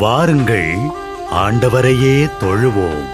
வாருங்கள், ஆண்டவரையே தொழுவோம்.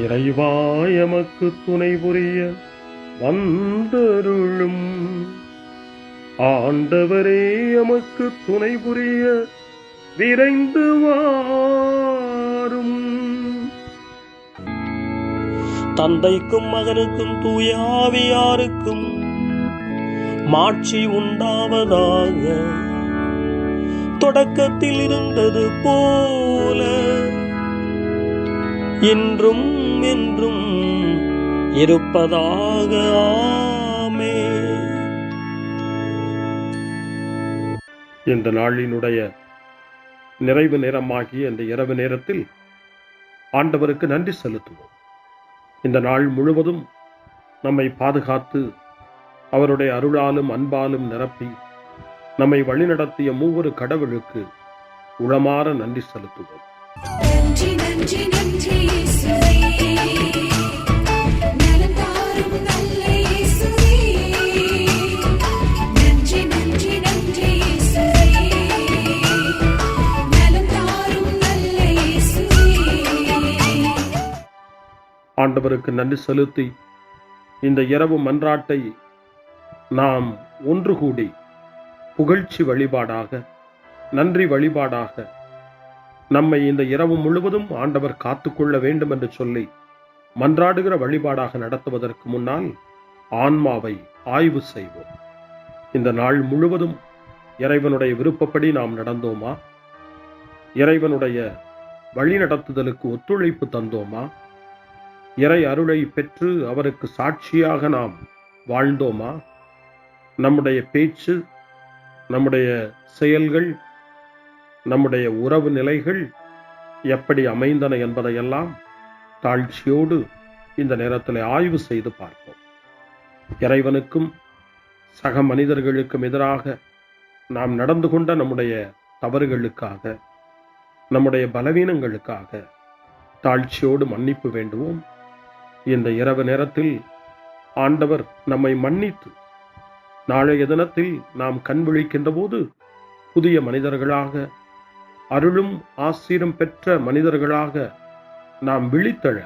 இறைவா எமக்கு துணை புரிய வந்தருளும். ஆண்டவரே எமக்கு துணை புரிய விரைந்து வாரும். தந்தைக்கும் மகனுக்கும் தூய ஆவியாருக்கும் மாட்சி உண்டாவதாக. தொடக்கத்தில் இருந்தது போல இன்றும் என்றும் இருப்பதாக. ஆமென். இந்த நாளினுடைய நிறைவு நேரமாகிய இந்த இரவு நேரத்தில் ஆண்டவருக்கு நன்றி செலுத்துவோம். இந்த நாள் முழுவதும் நம்மை பாதுகாத்து அவருடைய அருளாலும் அன்பாலும் நிரப்பி நம்மை வழிநடத்திய மூவொரு கடவுளுக்கு உளமாற நன்றி செலுத்துவோம். நன்றி நன்றி நன்றி இயேசுவே, நலம் தாரும் நல்ல இயேசுவே. நன்றி நன்றி நன்றி இயேசுவே, நலம் தாரும் நல்ல இயேசுவே. ஆண்டவருக்கு நன்றி செலுத்தி இந்த இரவு மன்றாட்டை நாம் ஒன்று கூடி புகழ்ச்சி வழிபாடாக, நன்றி வழிபாடாக நம்மை இந்த இரவு முழுவதும் ஆண்டவர் காத்துக்கொள்ள வேண்டும் என்று சொல்லி மன்றாடுகிற வழிபாடாக நடத்துவதற்கு முன்னால் ஆன்மாவை ஆய்வு செய்வோம். இந்த நாள் முழுவதும் இறைவனுடைய விருப்பப்படி நாம் நடந்தோமா? இறைவனுடைய வழிநடத்துதலுக்கு ஒத்துழைப்பு தந்தோமா? இறை அருளை பெற்று அவருக்கு சாட்சியாக நாம் வாழ்ந்தோமா? நம்முடைய பேச்சு, நம்முடைய செயல்கள், நம்முடைய உறவு நிலைகள் எப்படி அமைந்தன என்பதையெல்லாம் தாழ்ச்சியோடு இந்த நேரத்தில் ஆய்வு செய்து பார்ப்போம். இறைவனுக்கும் சக மனிதர்களுக்கும் எதிராக நாம் நடந்து கொண்ட நம்முடைய தவறுகளுக்காக, நம்முடைய பலவீனங்களுக்காக தாழ்ச்சியோடு மன்னிப்பு வேண்டுவோம். இந்த இரவு நேரத்தில் ஆண்டவர் நம்மை மன்னித்து நாளைய தினத்தில் நாம் கண் விழிக்கின்ற போது புதிய மனிதர்களாக, அருளும் ஆசீரும் பெற்ற மனிதர்களாக நாம் விழித்தெழ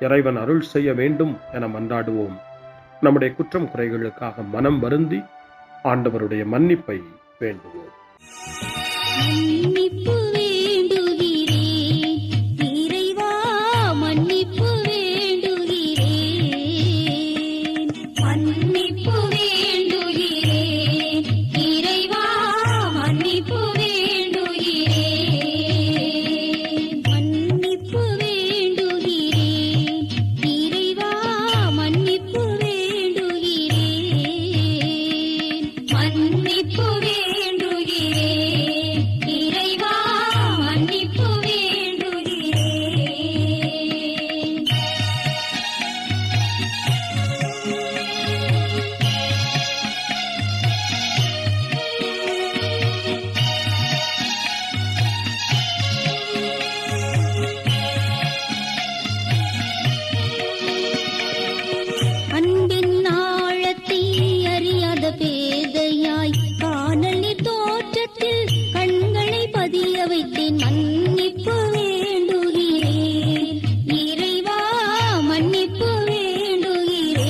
இறைவன் அருள் செய்ய வேண்டும் என மன்றாடுவோம். நம்முடைய குற்றம் குறைகளுக்காக மனம் வருந்தி ஆண்டவருடைய மன்னிப்பை வேண்டுவோம். மன்னிப்பு வேண்டுகிறேன் இறைவா, மன்னிப்பு வேண்டுகிறேன். மன்னிப்பு வேண்டுகிறேன் இறைவா, மன்னிப்பு வேண்டுகிறேன். மன்னிப்பு வேண்டுகிறேன் இறைவா மன்னிப்பு வேண்டுகிறேன்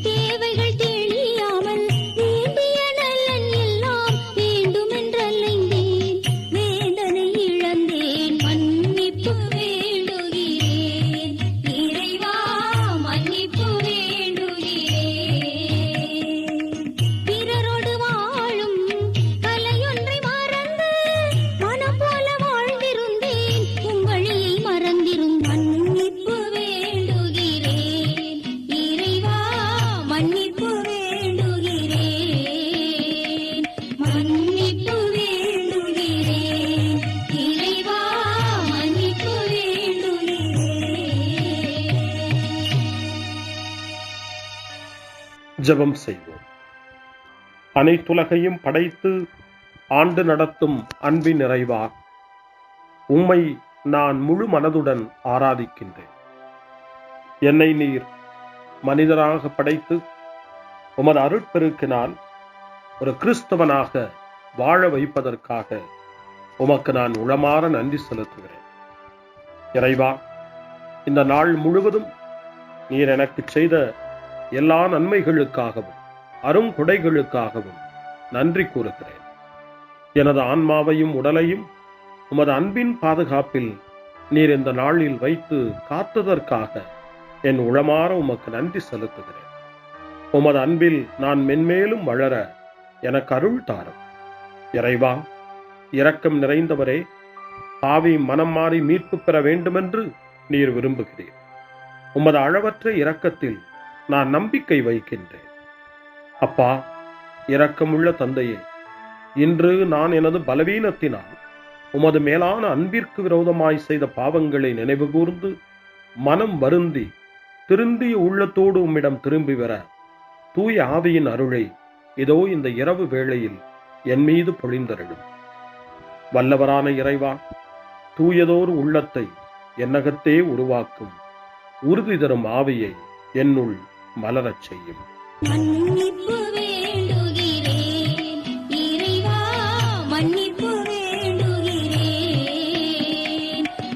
தேவைகள் தெரியாமல் வேண்டிய நலன் எல்லாம் வேண்டுமென்றலைந்தேன் வேதனை இழந்தேன் மன்னிப்பு வேண்டுகிறேன் இறைவா மன்னிப்பு வேண்டுகிறேன் பிறரோடு வாழும் கலையொன்றை மறந்து மனம் போல வாழ்ந்திருந்தேன் உம் வழியை மறந்திரும் மன்னிப்பு வேண்டுகிறேன் இறைவா மன்னிப்பு வேண்டுகிறேன் மன்னிப்பு வேண்டுகிறேன் இறைவா மன்னிப்பு வேண்டுகிறேன். ஜெபம் செய்வோம். அனைத்துலகையும் படைத்து ஆண்டு நடத்தும் அன்பின் நிறைவா, உம்மை நான் முழு மனதுடன் ஆராதிக்கின்றேன். என்னை நீர் மனிதராக படைத்து உமது அருட்பெருக்கினால் ஒரு கிறிஸ்தவனாக வாழ வைப்பதற்காக உமக்கு நான் உளமாற நன்றி செலுத்துகிறேன். இறைவா, இந்த நாள் முழுவதும் நீர் எனக்கு செய்த எல்லா நன்மைகளுக்காகவும் அருங்கொடைகளுக்காகவும் நன்றி கூறுகிறேன். எனது ஆன்மாவையும் உடலையும் உமது அன்பின் பாதுகாப்பில் நீர் இந்த நாளில் வைத்து காத்ததற்காக என் உளமாற உமக்கு நன்றி செலுத்துகிறேன். உமது அன்பில் நான் மென்மேலும் வளர எனக்கு அருள் தாரும். இறைவா, இரக்கம் நிறைந்தவரே, பாவி மனம் மாறி மீட்பு பெற வேண்டுமென்று நீர் விரும்புகிறீர். உமது அளவற்ற இரக்கத்தில் நான் நம்பிக்கை வைக்கின்றேன். அப்பா, இரக்கமுள்ள தந்தையே, இன்று நான் எனது பலவீனத்தினால் உமது மேலான அன்பிற்கு விரோதமாய் செய்த பாவங்களை நினைவு கூர்ந்து மனம் வருந்தி திருந்திய உள்ளத்தோடு உம்மிடம் திரும்பி வர தூய ஆவியின் அருளை இதோ இந்த இரவு வேளையில் என் மீது பொழிந்தருளும். வல்லவரான இறைவா, தூயதோர் உள்ளத்தை என்னகத்தே உருவாக்கும் உறுதி தரும் ஆவியை என்னுள் மலரச் செய்யும். மன்னிப்பு வேண்டுகிறேன் இறைவா மன்னிப்பு வேண்டுகிறேன்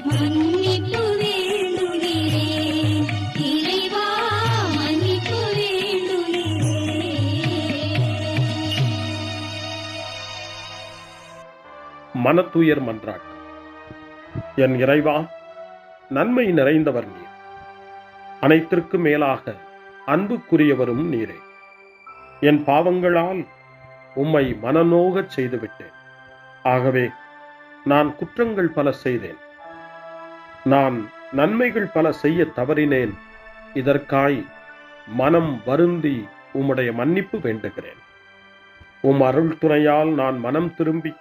மன்னிப்பு வேண்டுகிறேன் இறைவா மன்னிப்பு வேண்டுகிறேன். மனத்துயர் மன்றாட்டு. என் இறைவா, நன்மை நிறைந்தவர் நீர், அனைத்திற்கு மேலாக அன்புக்குரியவரும் நீரே. என் பாவங்களால் உம்மை மனநோகச் செய்துவிட்டேன். ஆகவே நான் குற்றங்கள் பல செய்தேன். நான் நன்மைகள் பல செய்ய தவறினேன். இதற்காய் மனம் வருந்தி உம்முடைய மன்னிப்பு வேண்டுகிறேன். உம் அருள் துணையால் நான் மனம் திரும்பி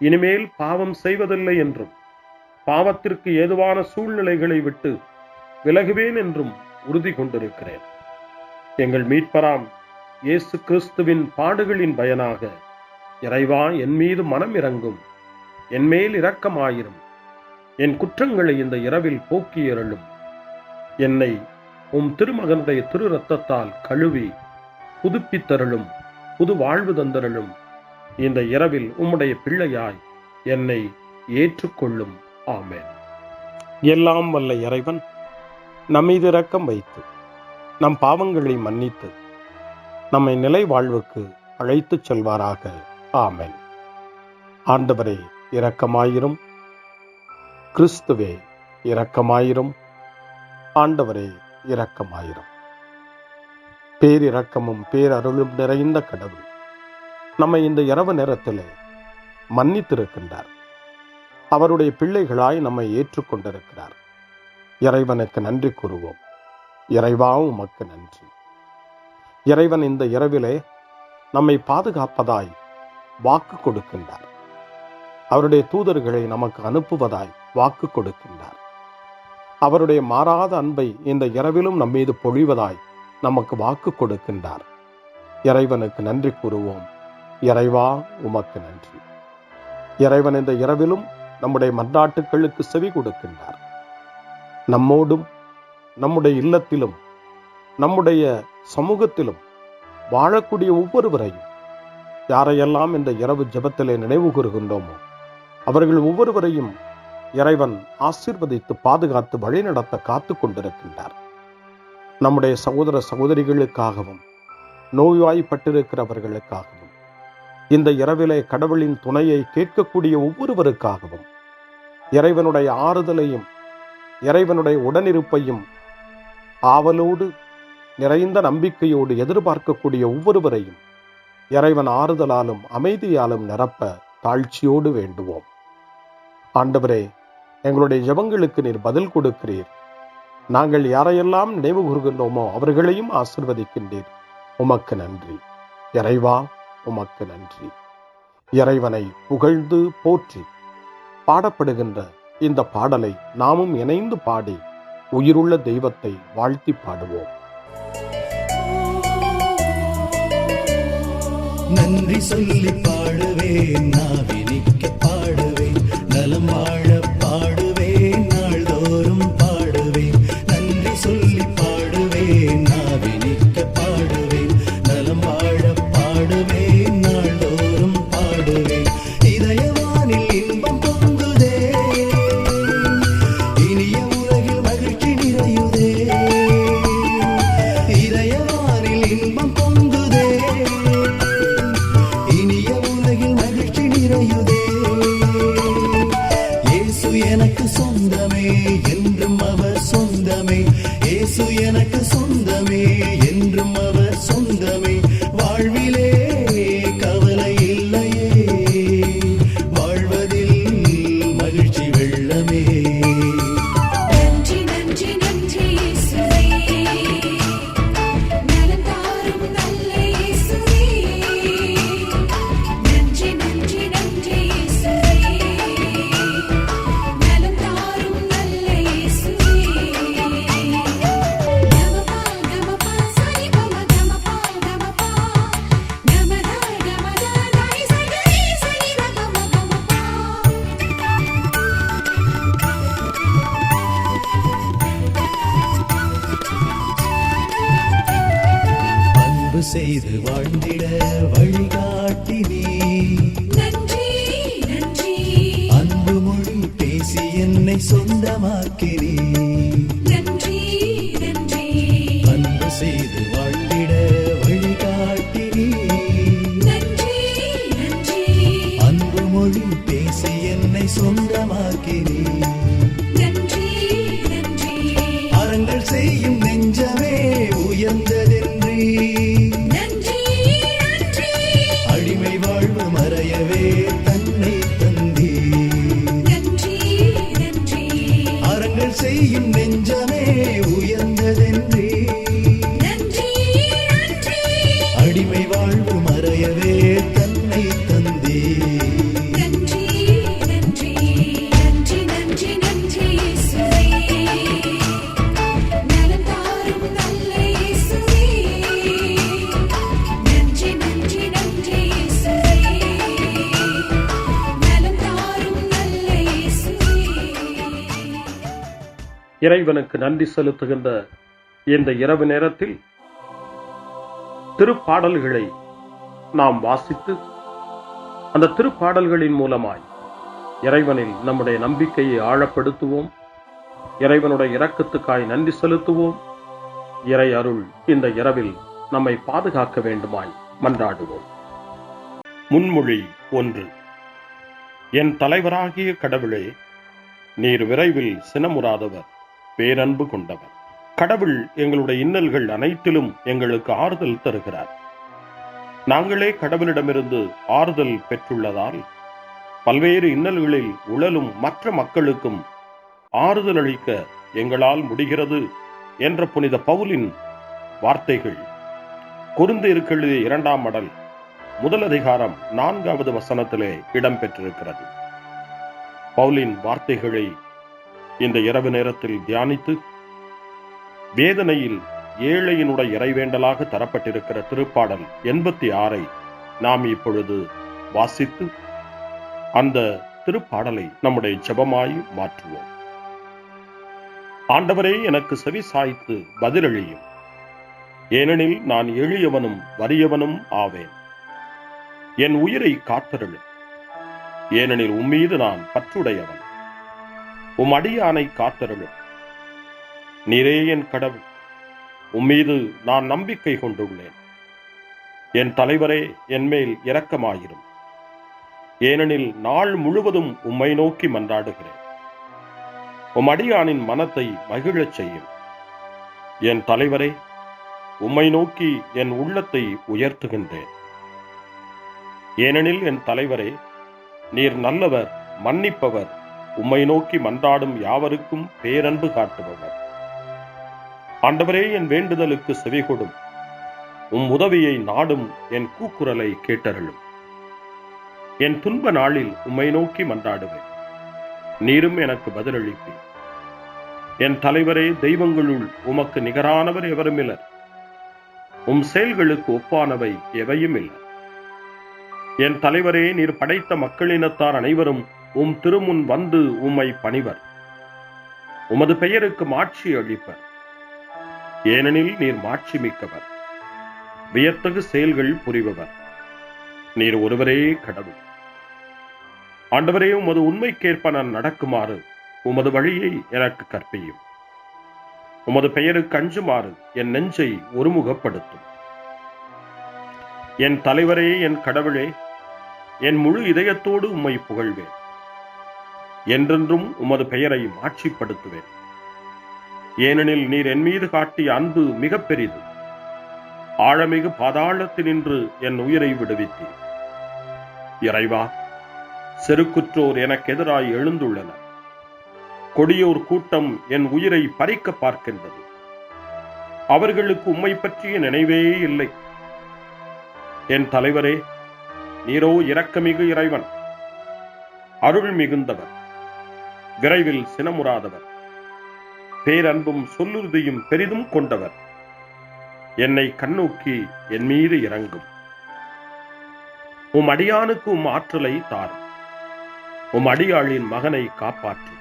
இனிமேல் பாவம் செய்வதில்லை என்றும் பாவத்திற்கு ஏதுவான சூழ்நிலைகளை விட்டு விலகுவேன் என்றும் உறுதி கொண்டிருக்கிறேன். எங்கள் மீட்பராம் இயேசு கிறிஸ்துவின் பாடுகளின் பயனாக இறைவா, என் மீது மனம் இறங்கும், என் மேல் இரக்கமாயிரும். என் குற்றங்களை இந்த இரவில் போக்கி அருளும். என்னை உம் திருமகனுடைய திரு இரத்தத்தால் கழுவி புதுப்பித்தருளும், புது வாழ்வு தந்தருளும். இந்த இரவில் உம்முடைய பிள்ளையாய் என்னை ஏற்றுக்கொள்ளும். ஆமென். எல்லாம் வல்ல இறைவன் நம்மீது இரக்கம் வைத்து நம் பாவங்களை மன்னித்து நம்மை நிலை வாழ்வுக்கு அழைத்துச் செல்வாராக. ஆமென். ஆண்டவரே இரக்கமாயிரும். கிறிஸ்துவே இரக்கமாயிரும். ஆண்டவரே இரக்கமாயிரும். பேரிரக்கமும் பேரருளும் நிறைந்த கடவுள் நம்மை இந்த இரவு நேரத்திலே மன்னித்திருக்கின்றார். அவருடைய பிள்ளைகளாய் நம்மை ஏற்றுக்கொண்டிருக்கிறார். இறைவனுக்கு நன்றி கூறுவோம். இறைவா, உமக்கு நன்றி. இறைவன் இந்த இரவிலே நம்மை பாதுகாப்பதாய் வாக்கு கொடுக்கின்றார். அவருடைய தூதர்களை நமக்கு அனுப்புவதாய் வாக்கு கொடுக்கின்றார். அவருடைய மாறாத அன்பை இந்த இரவிலும் நம்மீது பொழிவதாய் நமக்கு வாக்கு கொடுக்கின்றார். இறைவனுக்கு நன்றி கூறுவோம். இறைவா, உமக்கு நன்றி. இறைவன் இந்த இரவிலும் நம்முடைய மன்றாட்டுக்களுக்கு செவி கொடுக்கின்றார். நம்மோடும் நம்முடைய இல்லத்திலும் நம்முடைய சமூகத்திலும் வாழக்கூடிய ஒவ்வொருவரையும் யாரையெல்லாம் இந்த இரவு ஜெபத்திலே நினைவு கூறுகின்றோமோ அவர்கள் ஒவ்வொருவரையும் இறைவன் ஆசீர்வதித்து பாதுகாத்து வழிநடத்த காத்து கொண்டிருக்கின்றார். நம்முடைய சகோதர சகோதரிகளுக்காகவும் நோய்வாய்ப்பட்டிருக்கிறவர்களுக்காகவும் இந்த இரவிலே கடவுளின் துணையை கேட்கக்கூடிய ஒவ்வொருவருக்காகவும் இறைவனுடைய ஆறுதலையும் இறைவனுடைய உடனிருப்பையும் ஆவலோடு நிறைந்த நம்பிக்கையோடு எதிர்பார்க்கக்கூடிய ஒவ்வொருவரையும் இறைவன் ஆறுதலாலும் அமைதியாலும் நிரப்ப தாழ்ச்சியோடு வேண்டுவோம். ஆண்டவரே, எங்களுடைய ஜெபங்களுக்கு நீர் பதில் கொடுக்கிறீர். நாங்கள் யாரையெல்லாம் நினைவு கூறுகின்றோமோ அவர்களையும் ஆசீர்வதிக்கின்றீர். உமக்கு நன்றி. இறைவா, உமக்கு நன்றி. இறைவனை புகழ்ந்து போற்றி பாடப்படுகின்ற இந்த பாடலை நாமும் இணைந்து பாடி உயிருள்ள தெய்வத்தை வாழ்த்தி பாடுவோம். நன்றி சொல்லி பாடுவேன், நாவினிக்க பாடுவேன், நலம் வாழ பாடுவேன், நாள்தோறும் பாடுவேன். நன்றி சொல்லி பாடுவேன், நாவினிக்க பாடுவேன், நலம் வாழ பாடுவேன், நாள்தோறும் பாடுவேன். இதயவானில் இன்பம் பொங்குதே, இனிய உலகில் மகிழ்ச்சி நிறையுதே. இதயவானில் இன்பம் பொங்குதே, இனிய உலகில் மகிழ்ச்சி நிறையுதே. இயேசு எனக்கு சொந்தமே, என்றும் அவர் சொந்தமே. இயேசு எனக்கு சொந்தமே, என்றும் அவர் சொந்தமே. வாழ்விலே கவலை இல்லையே, வாழ்வதில் மகிழ்ச்சி வெள்ளமே. நன்றி நன்றி நன்றி இயேசுவே, நலம் தாரும் நல்ல இயேசுவே. நன்றி நன்றி நன்றி இயேசுவே, நலம் தாரும் நல்ல இயேசுவே. கமபா கமபா சரி பம கமபா கமபா கமதா கமதா தாய் சரி சரி கமபா கமபா. அன்பு செய்து வாழ்ந்திட வழிகாட்டி நீ, நன்றி நன்றி அன்பு மொழி பேசி என்னை சொந்தமாக்கி நீ. நன்றி நன்றி அன்பு செய்து வாழ்ந்திட வழிகாட்டி நீ, நன்றி நன்றி அன்பு மொழி பேசி என்னை சொந்தமாக்கி நீ. நன்றி நன்றி அறங்கள் செய்யும் நெஞ்சமே உயர்ந்ததென்றி, நன்றி நன்றி அடிமை வாழ்வு மறையவே தன்னை தந்தி. நன்றி நன்றி அறங்கள் செய்யும் நெஞ்சமே உயர்ந்ததென்றி, நன்றி நன்றி அடிமை வாழ்வு மறையவே தன்னை தந்தி. நன்றி நன்றி நன்றி நன்றி நன்றி இயேசுவே, நலம் தாரும் நல்ல இயேசுவே. நன்றி நன்றி நன்றி இயேசுவே, நலம் தாரும் நல்ல இயேசுவே. இறைவனுக்கு நன்றி செலுத்துகின்ற இந்த இரவு நேரத்தில் திருப்பாடல்களை நாம் வாசித்து அந்த திருப்பாடல்களின் மூலமாய் இறைவனில் நம்முடைய நம்பிக்கையை ஆழப்படுத்துவோம். இறைவனுடைய இரக்கத்துக்காய் நன்றி செலுத்துவோம். இறை அருள் இந்த இரவில் நம்மை பாதுகாக்க வேண்டுமாய் மன்றாடுவோம். முன்மொழி 1. என் தலைவராகிய கடவுளே, நீர் விரைவில் சினமுறாதவர், பேரன்பு கொண்டவர். கடவுள் எங்களுடைய இன்னல்கள் அனைத்திலும் எங்களுக்கு ஆறுதல் தருகிறார். நாங்களே கடவுளிடமிருந்து ஆறுதல் பெற்றுள்ளதால் பல்வேறு இன்னல்களில் உழலும் மற்ற மக்களுக்கும் ஆறுதல் அளிக்க எங்களால் முடிகிறது என்ற புனித பவுலின் வார்த்தைகள் கொரிந்தியருக்கு எழுதிய 2ஆம் மடல் 1 அதிகாரம் 4வது வசனத்திலே இடம்பெற்றிருக்கிறது. பவுலின் வார்த்தைகளை இந்த இரவு நேரத்தில் தியானித்து வேதனையில் ஏழையினுடைய இறைவேண்டலாக தரப்பட்டிருக்கிற திருப்பாடல் 86 நாம் இப்பொழுது வாசித்து அந்த திருப்பாடலை நம்முடைய ஜெபமாய் மாற்றுவோம். ஆண்டவரே, எனக்கு செவி சாய்த்து பதிலளியும், ஏனெனில் நான் எளியவனும் வறியவனும் ஆவேன். என் உயிரை காத்தருளும். ஏனெனில் உம்மீது நான் பற்றுடையவன். உம் அடியானை காத்தருளும். நீரே என் கடவுள், உம்மீது நான் நம்பிக்கை கொண்டுள்ளேன். என் தலைவரே, என்மேல் இரக்கமாயிரும். ஏனெனில் நாள் முழுவதும் உம்மை நோக்கி மன்றாடுகிறேன். உம் அடியானின் மனத்தை மகிழச் செய்யும். என் தலைவரே, உம்மை நோக்கி என் உள்ளத்தை உயர்த்துகின்றேன். ஏனெனில் என் தலைவரே, நீர் நல்லவர், மன்னிப்பவர், உம்மை நோக்கி மன்றாடும் யாவருக்கும் பேரன்பு காட்டுபவர். ஆண்டவரே, என் வேண்டுதலுக்கு செவிகொடும். உம் உதவியை நாடும் என் கூக்குரலை கேட்டருளும். என் துன்ப நாளில் உம்மை நோக்கி மன்றாடுவேன். நீரும் எனக்கு பதிலளிப்பீர். என் தலைவரே, தெய்வங்களுள் உமக்கு நிகரானவர் எவருமில்லர். உம் செயல்களுக்கு ஒப்பானவை எவையும் இல்லை. என் தலைவரே, நீர் படைத்த மக்களினத்தார் அனைவரும் உம் திருமுன் வந்து உம்மை பணிவர். உமது பெயருக்கு மாட்சி அளிப்பர். ஏனெனில் நீர் மாட்சி மிக்கவர், வியத்தகு செயல்கள் புரிபவர். நீர் ஒருவரே கடவுள். ஆண்டவரே, உமது உண்மைக்கேற்ப நான் நடக்குமாறு உமது வழியை எனக்கு கற்பியும். உமது பெயருக்கு அஞ்சுமாறு என் நெஞ்சை ஒருமுகப்படுத்தும். என் தலைவரே, என் கடவுளே, என் முழு இதயத்தோடு உம்மை புகழ்வேன். என்றென்றும் உமது பெயரை மாட்சிப்படுத்துவேன். ஏனெனில் நீர் என் மீது காட்டிய அன்பு மிக பெரிது. ஆழமிகு பாதாளத்தினின்று என் உயிரை விடுவித்தீர். இறைவா, செருக்குற்றோர் எனக்கு எதிராய் எழுந்துள்ளனர். கொடியோர் கூட்டம் என் உயிரை பறிக்க பார்க்கின்றது. அவர்களுக்கு உம்மை பற்றிய நினைவே இல்லை. என் தலைவரே, நீரோ இரக்கமிகு இறைவன், அருள் மிகுந்தவர், விரைவில் சினமுறாதவர், பேரன்பும் சொல்லுறுதியும் பெரிதும் கொண்டவர். என்னை கண்ணோக்கி என் மீது இறங்கும். உம் அடியானுக்கு உம் ஆற்றலை தாரும். உம் அடியாளின் மகனை காப்பாற்றும்.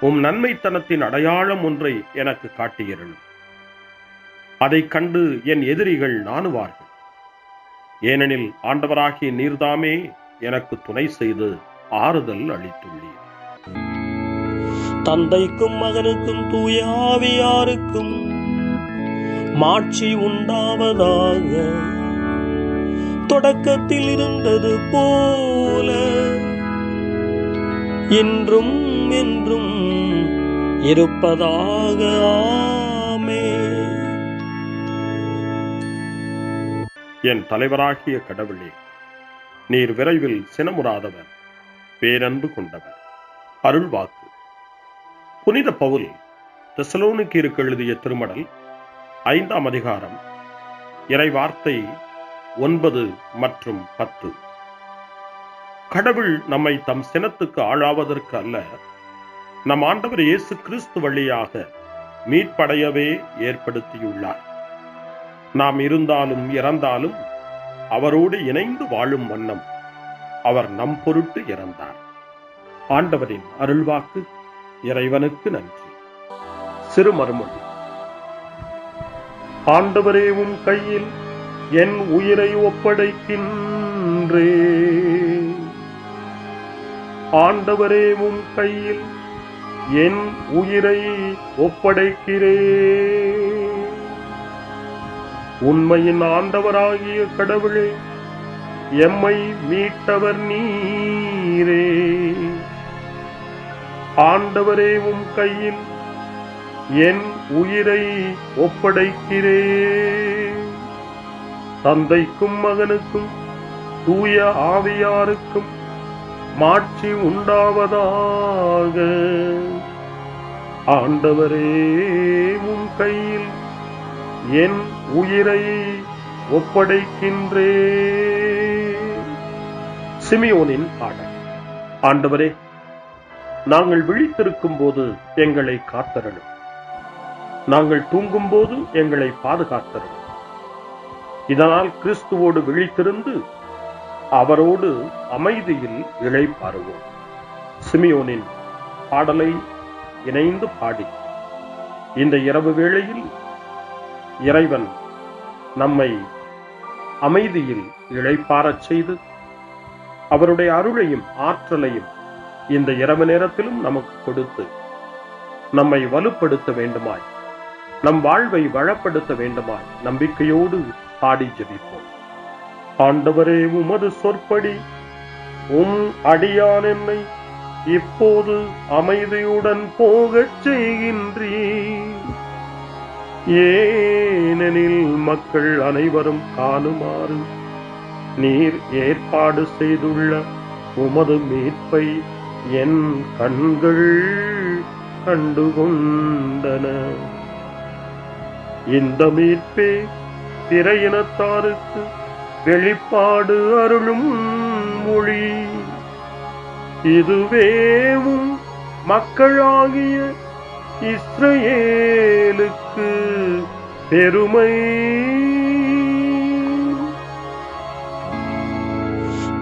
உம் நன்மைத்தனத்தின் அடையாளம் ஒன்றை எனக்கு காட்டியருளும். அதைக் கண்டு என் எதிரிகள் நாணுவார்கள். ஏனெனில் ஆண்டவராகிய நீர்தாமே எனக்கு துணை செய்து ஆறுதல் அளித்துள்ளீர். தந்தைக்கும் மகனுக்கும் தூய ஆவியாருக்கும் மாட்சி உண்டாவதாக. தொடக்கத்தில் இருந்தது போல இன்றும் என்றும் இருப்பதாக. ஆமென். என் தலைவராகிய கடவுளே, நீர் விரைவில் சினமுறாதவர், பேரன்பு கொண்டவர். அருள்வாக்கு. புனித பவுல் தெசலோனிக்கேயருக்கு எழுதிய திருமடல் 5ஆம் அதிகாரம் இறைவார்த்தை 9 மற்றும் 10. கடவுள் நம்மை தம் சினத்துக்கு ஆளாவதற்கு அல்ல, நம் ஆண்டவர் இயேசு கிறிஸ்து வழியாக மீட்படையவே ஏற்படுத்தியுள்ளார். நாம் இருந்தாலும் இறந்தாலும் அவரோடு இணைந்து வாழும் வண்ணம் அவர் நம் பொருட்டு இறந்தார். ஆண்டவரின் அருள்வாக்கு. இறைவனுக்கு நன்றி. சிறு மறுமொழி. ஆண்டவரே, உம் கையில் என் உயிரை ஒப்படைக்கின்றேன். ஆண்டவரே, உம் கையில் என் உயிரை ஒப்படைக்கிறேன். உண்மையின் ஆண்டவராகிய கடவுளே, எம்மை மீட்டவர் நீரே. ஆண்டவரே, உம் கையில் என் உயிரை ஒப்படைக்கிறேன். தந்தைக்கும் மகனுக்கும் தூய ஆவியாருக்கும் மாட்சி உண்டாவதாக. ஆண்டவரே, உம் கையில் என் உயிரை ஒப்படைக்கின்றேன். சிமியோனின் பாடல். ஆண்டவரே, நாங்கள் விழித்திருக்கும் போது எங்களை காத்தருளும். நாங்கள் தூங்கும் போது எங்களை பாதுகாத்தருளும். இதனால் கிறிஸ்துவோடு விழித்திருந்து அவரோடு அமைதியில் இளைப்பாறுவோம். சிமியோனின் பாடலை இணைந்து பாடி இந்த இரவு வேளையில் இறைவன் நம்மை அமைதியில் இளைப்பாறச் செய்து அவருடைய அருளையும் ஆற்றலையும் இந்த இரவு நேரத்திலும் நமக்கு கொடுத்து நம்மை வலுப்படுத்த வேண்டுமாய், நம் வாழ்வை வளப்படுத்த வேண்டுமாய் நம்பிக்கையோடு பாடி ஜெபிப்போம். ஆண்டவரே, உமது சொற்படி உம் அடியான் என்னை இப்போது அமைதியுடன் போகச் செய்கின்றீர். ஏனெனில் மக்கள் அனைவரும் காணுமாறு நீர் ஏற்பாடு செய்துள்ள உமது மீட்பை என் கண்கள் கண்டுகொண்டன. இந்த மீட்பே பிற இனத்தாருக்கு வெளிப்பாடு அருளும் மொழி. இதுவேவும் மக்களாகிய இஸ்ரவேலுக்கு பெருமை.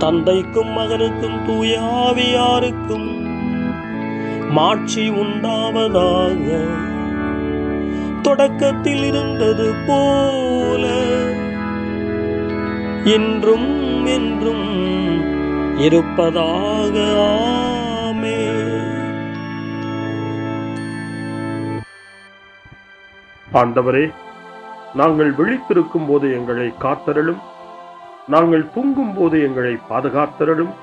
தந்தைக்கும் மகனுக்கும் தூய ஆவியாருக்கும் மாட்சி உண்டாவதாக. தொடக்கத்தில் இருந்தது போல இன்றும் என்றும் இருப்பதாக. ஆமென். ஆண்டவரே, நாங்கள் விழித்திருக்கும் போது எங்களை காத்தருளும், நாங்கள் தூங்கும் போது எங்களை பாதுகாத்தருளும்.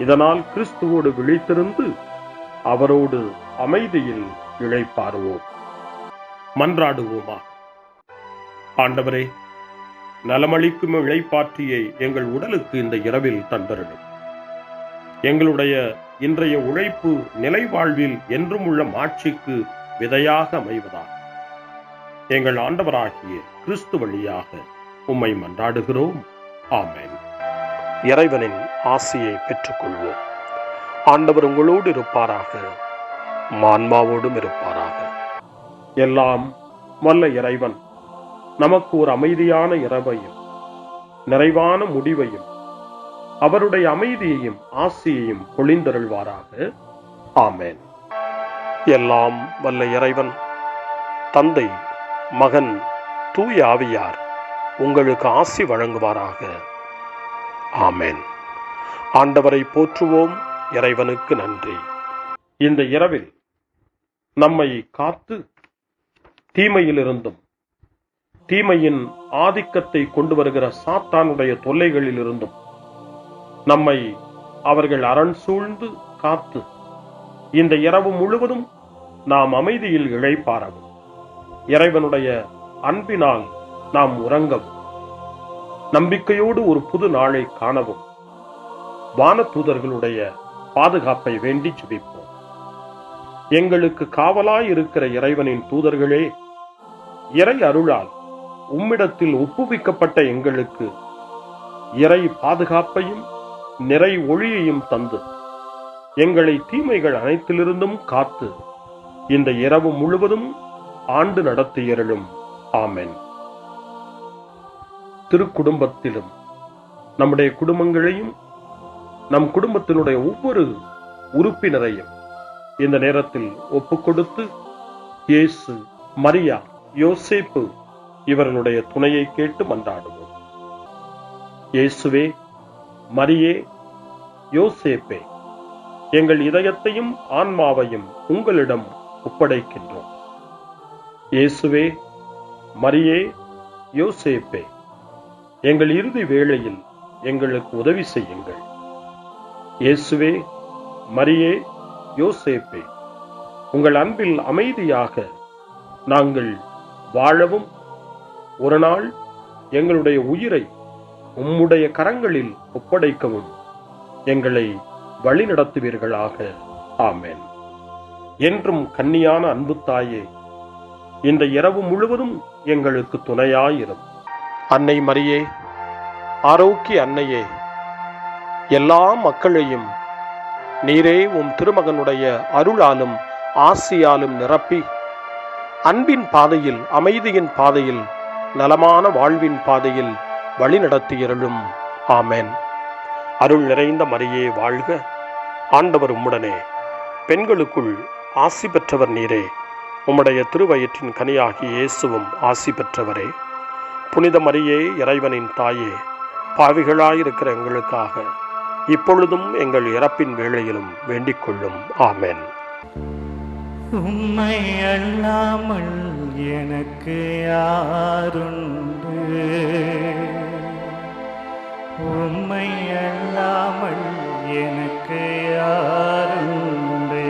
இதனால் கிறிஸ்துவோடு விழித்திருந்து அவரோடு அமைதியில் இளைப்பாறுவோம். மன்றாடுவோமா. ஆண்டவரே, நலமளிக்கும் இளைப்பாற்றியை எங்கள் உடலுக்கு இந்த இரவில் தந்தருளும். எங்களுடைய இன்றைய உழைப்பு நிலை வாழ்வில் என்றும் உள்ள மாட்சிக்கு விதையாக அமைவதாக எங்கள் ஆண்டவராகிய கிறிஸ்து வழியாக உம்மை மன்றாடுகிறோம். ஆமென். இறைவனின் ஆசியை பெற்றுக்கொள்வோம். ஆண்டவர் உங்களோடு இருப்பாராக, ஆன்மாவோடும் இருப்பாராக. எல்லாம் வல்ல இறைவன் நமக்கு ஒரு அமைதியான இரவையும் நிறைவான முடிவையும் அவருடைய அமைதியையும் ஆசியையும் பொழிந்தருள்வாராக. ஆமென். எல்லாம் வல்ல இறைவன் தந்தை, மகன், தூய ஆவியார் உங்களுக்கு ஆசி வழங்குவாராக. ஆமென். ஆண்டவரை போற்றுவோம். இறைவனுக்கு நன்றி. இந்த இரவில் நம்மை காத்து தீமையிலிருந்தும் தீமையின் ஆதிக்கத்தை கொண்டு வருகிற சாத்தானுடைய தொல்லைகளிலிருந்தும் நம்மை அவர்கள் அரண் சூழ்ந்து காத்து இந்த இரவு முழுவதும் நாம் அமைதியில் இளைப்பாறவும், இறைவனுடைய அன்பினால் நாம் உறங்கவும், நம்பிக்கையோடு ஒரு புது நாளை காணவும் வானதூதர்களுடைய பாதுகாப்பை வேண்டி ஜெபிப்போம். எங்களுக்கு காவலாய் இருக்கிற இறைவனின் தூதர்களே, இறை அருளால் உம்மிடத்தில் ஒப்புவிக்கப்பட்ட எங்களுக்கு இறை பாதுகாப்பையும் நிறை ஒளியையும் தந்து எங்களை தீமைகள் அனைத்திலிருந்தும் காத்து இந்த இரவு முழுவதும் ஆண்டு நடத்தியருளும். ஆமென். திருக்குடும்பத்திலும் நம்முடைய குடும்பங்களையும் நம் குடும்பத்தினுடைய ஒவ்வொரு உறுப்பினரையும் இந்த நேரத்தில் ஒப்புக்கொடுத்து இயேசு, மரியா, யோசேப்பு இவர்களுடைய துணையை கேட்டு மன்றாடுவோம். இயேசுவே, மரியே, யோசேப்பே, எங்கள் இதயத்தையும் ஆன்மாவையும் உங்களிடம் ஒப்படைக்கின்றோம். இயேசுவே, மரியே, யோசேப்பே, எங்கள் இறுதி வேளையில் எங்களுக்கு உதவி செய்யுங்கள். இயேசுவே, மரியே, யோசேப்பே, உங்கள் அன்பில் அமைதியாக நாங்கள் வாழவும் ஒரு நாள் எங்களுடைய உயிரை உம்முடைய கரங்களில் ஒப்படைக்கவும் எங்களை வழிநடத்துவீர்களாக. ஆமென். என்றும் கன்னியான அன்பு தாயே, இந்த இரவு முழுவதும் எங்களுக்கு துணையாயிரும். அன்னை மரியே, ஆரோக்கிய அன்னையே, எல்லா மக்களையும் நீரே உம் திருமகனுடைய அருளாலும் ஆசியாலும் நிரப்பி அன்பின் பாதையில், அமைதியின் பாதையில், நலமான வாழ்வின் பாதையில் வழிநடத்தியருளும். ஆமென். அருள் நிறைந்த மரியே வாழ்க, ஆண்டவர் உம்முடனே, பெண்களுக்குள் ஆசி பெற்றவர் நீரே, உம்முடைய திருவயிற்றின் கனியாகிய இயேசுவும் ஆசி பெற்றவரே. புனித மரியே, இறைவனின் தாயே, பாவிகளாயிருக்கிற எங்களுக்காக இப்பொழுதும் எங்கள் இறப்பின் வேளையிலும் வேண்டிக் கொள்ளும். ஆமென். உம்மை அல்லாமல் எனக்கு யாருண்டு? உம்மை அல்லாமல் எனக்கு யாருண்டு?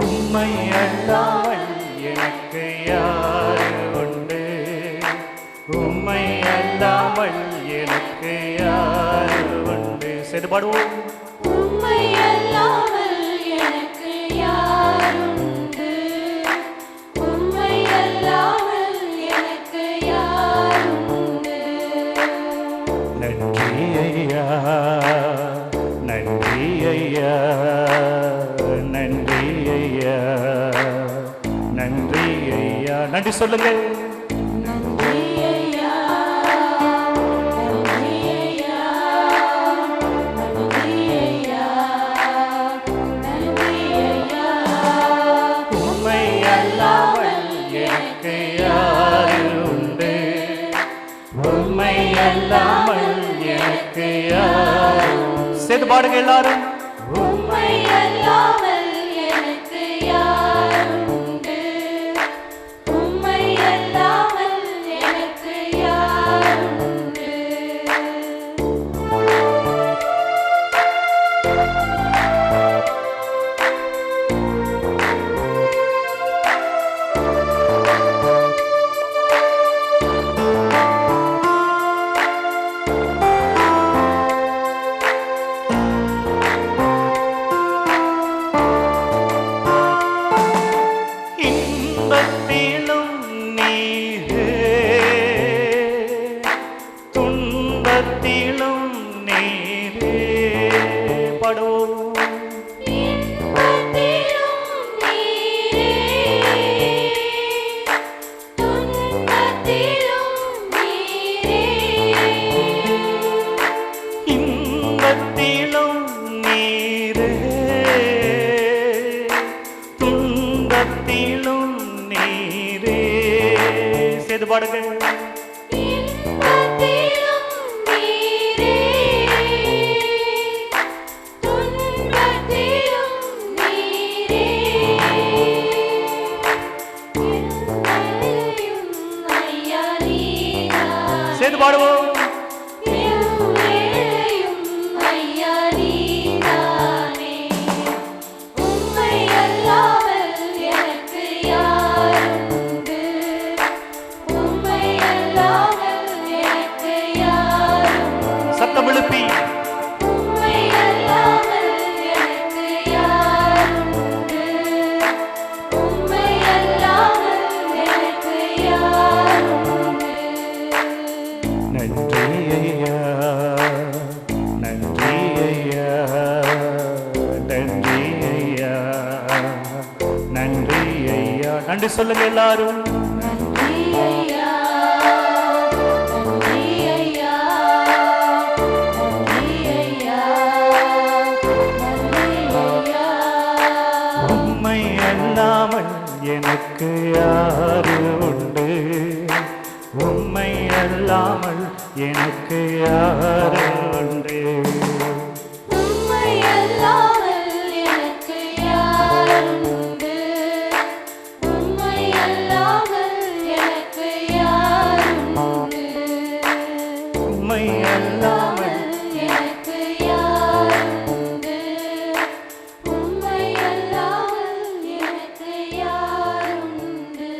உம்மை அல்லாமல் எனக்கு யார் உண்டு? உம்மை அல்லாமல் எனக்கு யார் உண்டு? சேர்ந்து பாடுவோம். உம்மை அல்லாமல் எனக்கு யாருண்டு? உம்மை அல்லாமல் எனக்கு யாருண்டு? நன்றி ஐயா, நன்றி ஐயா, நன்றி ஐயா, நன்றி ஐயா. நன்றி சொல்லுங்க. நன்றி ஐயா, நன்றி ஐயா, நன்றி ஐயா, நன்றி ஐயா. உம்மை அல்லாமல் எனக்கு யார் உண்டு? உம்மை அல்லாமல் எனக்கு யார்? சேர்ந்து பாடுங்க எல்லாரும். உம்மை அல்லாமல் எனக்கு யாருண்டு? உம்மை அல்லாமல் எனக்கு யாருண்டு? இன்பத்திலும் நீரே, துன்பத்திலும் நீரே. பாடுவோம். இன்பத்திலும் நீரே, துன்பத்திலும் நீரே. இன்பத்திலும் நீரே, துன்பத்திலும் நீரே. சேர்ந்து பாடுங்க. இன்பத்திலும் நீரே, துன்பத்திலும் நீரே. எல்லையும் ஐயா நீதான். சேர்ந்து பாடுவோம். எல்லையும் ஐயா நீதானே. உம்மை அல்லாமல் எனக்கு யாருண்டு? உம்மை அல்லாமல் எனக்கு யாருண்டு? சத்தம் எழுப்பி. உம்மை அல்லாமல் எனக்கு யாருண்டு? உம்மை அல்லாமல் எனக்கு யாருண்டு? நன்றி ஐயா, நன்றி ஐயா, நன்றி ஐயா, நன்றி ஐயா. நன்றி சொல்லுங்க எல்லாரும். நன்றி ஐயா, நன்றி ஐயா, நன்றி ஐயா, நன்றி ஐயா. உம்மை அல்லாமல் எனக்கு யாரு உண்டு? உம்மை அல்லாமல் எனக்கு யாரு உண்டு? உம்மை அல்லாமல் எனக்கு யாருண்டு? உம்மை அல்லாமல் எனக்கு யாருண்டு? உம்மை அல்லாமல் எனக்கு யாருண்டு? உம்மை அல்லாமல் எனக்கு யாருண்டு?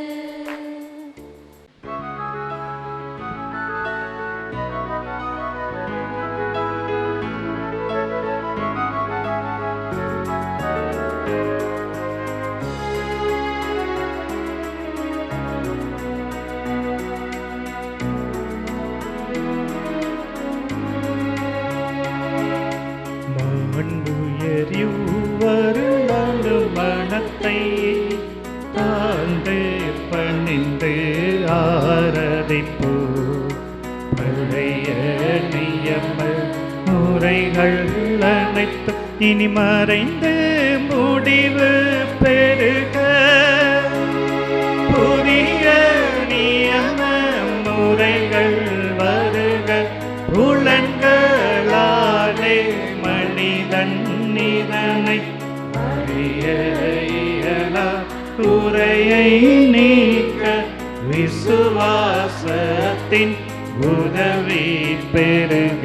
போ பழைய நியம முறைகள் அனைத்தும் இனி மறைந்து முடிவு பெறுக. புதிய நியம முறைகள் வருக. புலன்களாலே மனிதன் இதனை அறிய இயலா. குறையை நீக்க விசுவாசத்தின் உதவி பெறுக.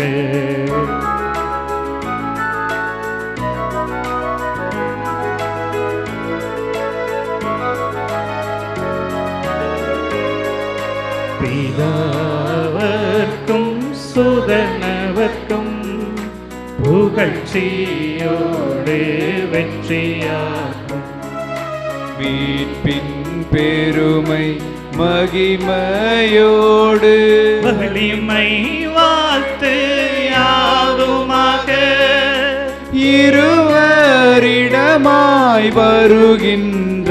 பிதாவர்க்கும் சுதனவர்க்கும் புகழ்ச்சியோடு வெற்றியாகும். மீட்பின் பெருமை மகிமையோடு வலிமை வாழ்த்து யாதுமாக. இருவரிடமாய் வருகின்றவராம்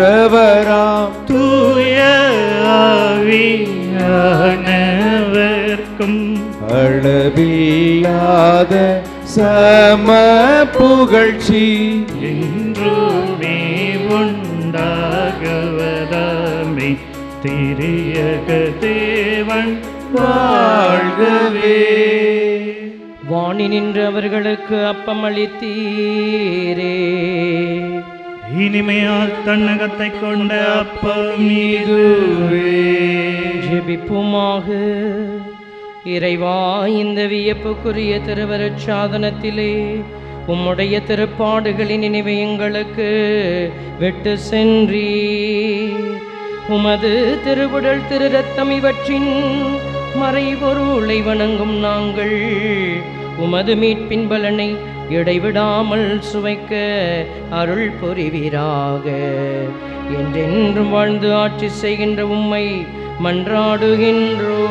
தூய ஆவியானவர்க்கும் அளவில்லாத சம புகழ்ச்சி என்றுமே உண்டாகவதாமே. திரியக தேவன் வாழ்கவே. வாணி நின்று அவர்களுக்கு அப்பம் அளித்தீரே. இனிமையால் தன்னகத்தை கொண்ட அப்பம் இதுவே. ஜெபிப்புமாக. இறைவா, இந்த வியப்புக்குரிய திருவருட் சாதனத்திலே உம்முடைய திருப்பாடுகளின் நினைவை எங்களுக்கு விட்டு சென்றீர். உமது திருவுடல் திரு ரத்தம் இவற்றின் மறைபொருளை வணங்கும் நாங்கள் உமது மீட்பின் பலனை இடைவிடாமல் சுவைக்க அருள் புரிவீராக. என்றென்றும் வாழ்ந்து ஆட்சி செய்கின்ற உம்மை மன்றாடுகின்றோம்.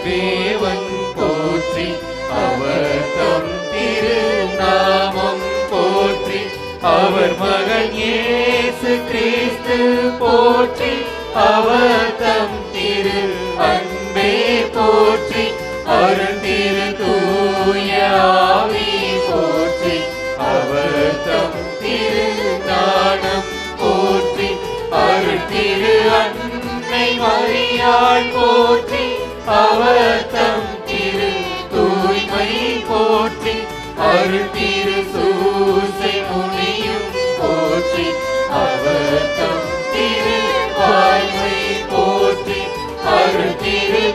தேவன் போற்றி, அவர் தம் திருநாமம் போற்றி, அவர் மகன் இயேசு கிறிஸ்து போற்றி, அவர் தம் திரு அன்பே போற்றி, அருள் திரு தூய ஆவி போற்றி, அவர் தம் திரு ஞானம் போற்றி, அருள் திரு அன்னை மரியாள் போற்றி, அவர் தம் திரு தூய்மை போற்றி, அருள் திரு சூசை முனியும் போற்றி, அவர் தம் திரு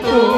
தூ